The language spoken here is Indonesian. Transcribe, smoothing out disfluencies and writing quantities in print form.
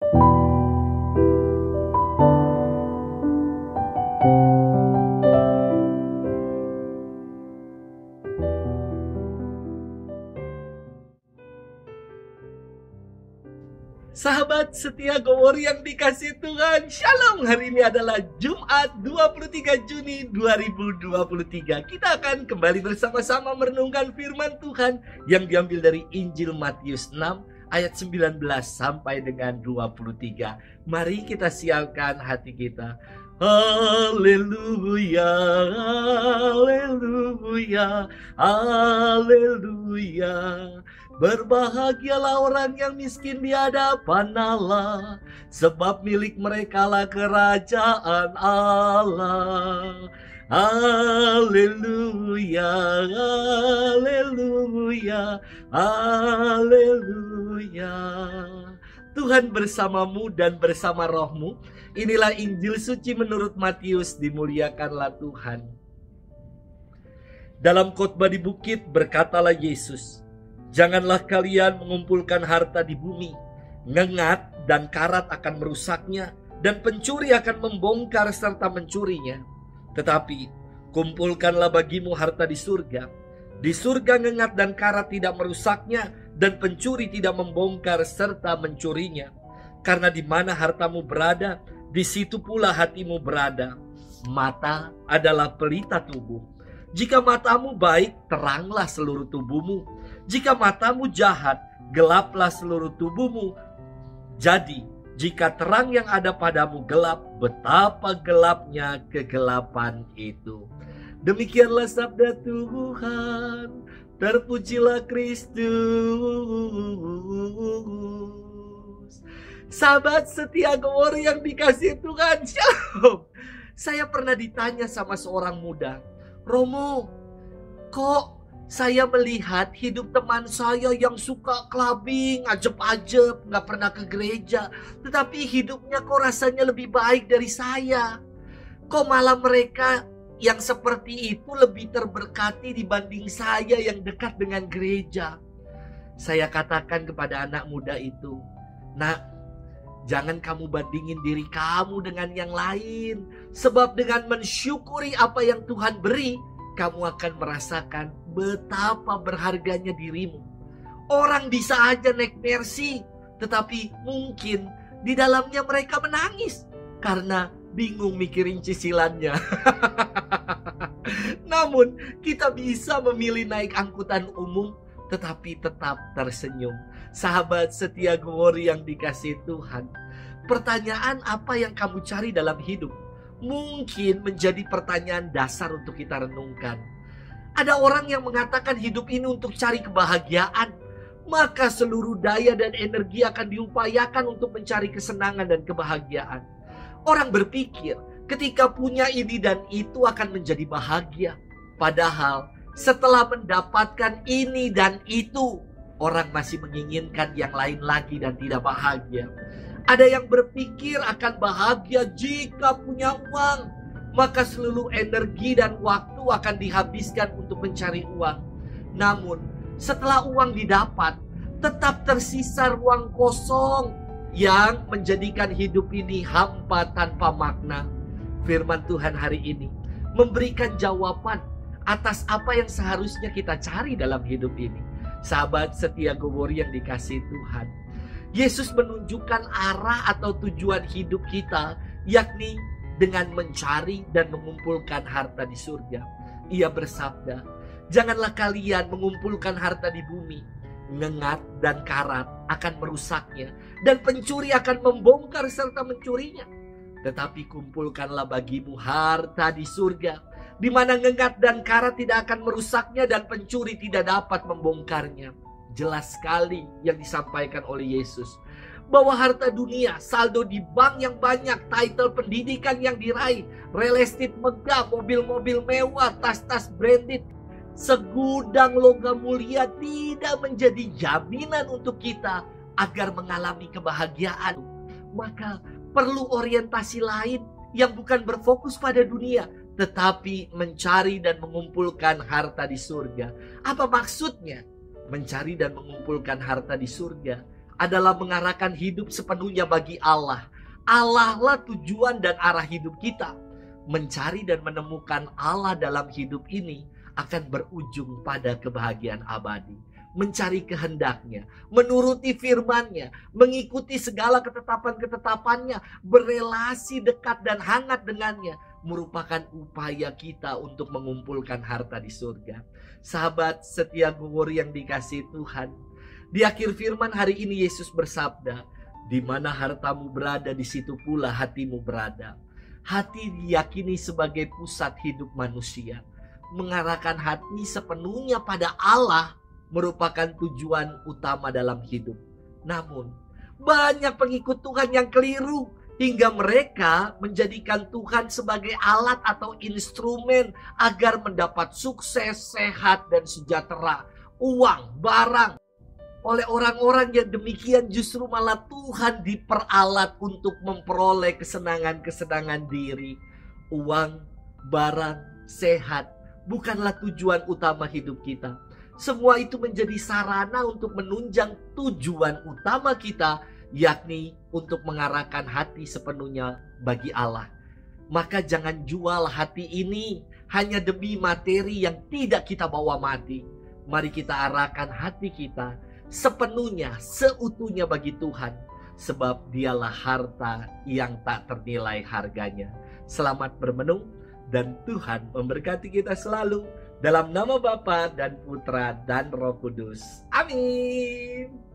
Sahabat setia Gowor yang dikasih Tuhan, Shalom. Hari ini adalah Jumat 23 Juni 2023. Kita akan kembali bersama-sama merenungkan firman Tuhan yang diambil dari Injil Matius 6 ayat 19 sampai dengan 23. Mari kita siapkan hati kita. Haleluya, haleluya, haleluya. Berbahagialah orang yang miskin di hadapan Allah, sebab milik merekalah kerajaan Allah. Haleluya, haleluya, haleluya. Tuhan bersamamu dan bersama rohmu. Inilah Injil suci menurut Matius, dimuliakanlah Tuhan. Dalam khotbah di bukit berkatalah Yesus, "Janganlah kalian mengumpulkan harta di bumi. Ngengat dan karat akan merusaknya, dan pencuri akan membongkar serta mencurinya. Tetapi kumpulkanlah bagimu harta di surga. Di surga ngengat dan karat tidak merusaknya, dan pencuri tidak membongkar serta mencurinya. Karena di mana hartamu berada, di situ pula hatimu berada. Mata adalah pelita tubuh. Jika matamu baik, teranglah seluruh tubuhmu. Jika matamu jahat, gelaplah seluruh tubuhmu. Jadi, jika terang yang ada padamu gelap, betapa gelapnya kegelapan itu." Demikianlah sabda Tuhan. Terpujilah Kristus. Sahabat setia Gowor yang dikasih Tuhan, Shalom. Saya pernah ditanya sama seorang muda, "Romo, kok saya melihat hidup teman saya yang suka clubbing, ajeb-ajeb, gak pernah ke gereja, tetapi hidupnya kok rasanya lebih baik dari saya. Kok malah mereka yang seperti itu lebih terberkati dibanding saya yang dekat dengan gereja?" Saya katakan kepada anak muda itu, "Nak, jangan kamu bandingin diri kamu dengan yang lain. Sebab dengan mensyukuri apa yang Tuhan beri, kamu akan merasakan betapa berharganya dirimu. Orang bisa aja naik Mercy, tetapi mungkin di dalamnya mereka menangis karena bingung mikirin cicilannya." Namun kita bisa memilih naik angkutan umum tetapi tetap tersenyum. Sahabat setia Gowor yang dikasih Tuhan, pertanyaan apa yang kamu cari dalam hidup mungkin menjadi pertanyaan dasar untuk kita renungkan. Ada orang yang mengatakan hidup ini untuk cari kebahagiaan, maka seluruh daya dan energi akan diupayakan untuk mencari kesenangan dan kebahagiaan. Orang berpikir ketika punya ini dan itu akan menjadi bahagia. Padahal setelah mendapatkan ini dan itu, orang masih menginginkan yang lain lagi dan tidak bahagia. Ada yang berpikir akan bahagia jika punya uang, maka seluruh energi dan waktu akan dihabiskan untuk mencari uang. Namun setelah uang didapat, tetap tersisa ruang kosong yang menjadikan hidup ini hampa tanpa makna. Firman Tuhan hari ini memberikan jawaban atas apa yang seharusnya kita cari dalam hidup ini. Sahabat setia Gowor yang dikasih Tuhan, Yesus menunjukkan arah atau tujuan hidup kita, yakni dengan mencari dan mengumpulkan harta di surga. Ia bersabda, "Janganlah kalian mengumpulkan harta di bumi. Ngengat dan karat akan merusaknya, dan pencuri akan membongkar serta mencurinya. Tetapi kumpulkanlah bagimu harta di surga, di mana ngengat dan karat tidak akan merusaknya dan pencuri tidak dapat membongkarnya." Jelas sekali yang disampaikan oleh Yesus, bahwa harta dunia, saldo di bank yang banyak, title pendidikan yang diraih, real estate megah, mobil-mobil mewah, tas-tas branded, segudang logam mulia tidak menjadi jaminan untuk kita agar mengalami kebahagiaan. Maka perlu orientasi lain yang bukan berfokus pada dunia, tetapi mencari dan mengumpulkan harta di surga. Apa maksudnya mencari dan mengumpulkan harta di surga? adalah mengarahkan hidup sepenuhnya bagi Allah. Allah lah tujuan dan arah hidup kita. Mencari dan menemukan Allah dalam hidup ini akan berujung pada kebahagiaan abadi. Mencari kehendaknya, menuruti firman-Nya, mengikuti segala ketetapan-ketetapannya, berelasi dekat dan hangat dengannya, merupakan upaya kita untuk mengumpulkan harta di surga. Sahabat setia Gowori yang dikasihi Tuhan, di akhir firman hari ini Yesus bersabda, di mana hartamu berada, di situ pula hatimu berada. Hati diyakini sebagai pusat hidup manusia. Mengarahkan hati sepenuhnya pada Allah merupakan tujuan utama dalam hidup. Namun, banyak pengikut Tuhan yang keliru hingga mereka menjadikan Tuhan sebagai alat atau instrumen agar mendapat sukses, sehat, dan sejahtera, uang, barang. Oleh orang-orang yang demikian justru malah Tuhan diperalat untuk memperoleh kesenangan-kesenangan diri. Uang, barang, sehat bukanlah tujuan utama hidup kita. Semua itu menjadi sarana untuk menunjang tujuan utama kita, yakni untuk mengarahkan hati sepenuhnya bagi Allah. Maka jangan jual hati ini hanya demi materi yang tidak kita bawa mati. Mari kita arahkan hati kita sepenuhnya, seutuhnya bagi Tuhan. Sebab dialah harta yang tak ternilai harganya. Selamat bermenung dan Tuhan memberkati kita selalu. Dalam nama Bapa dan Putra dan Roh Kudus. Amin.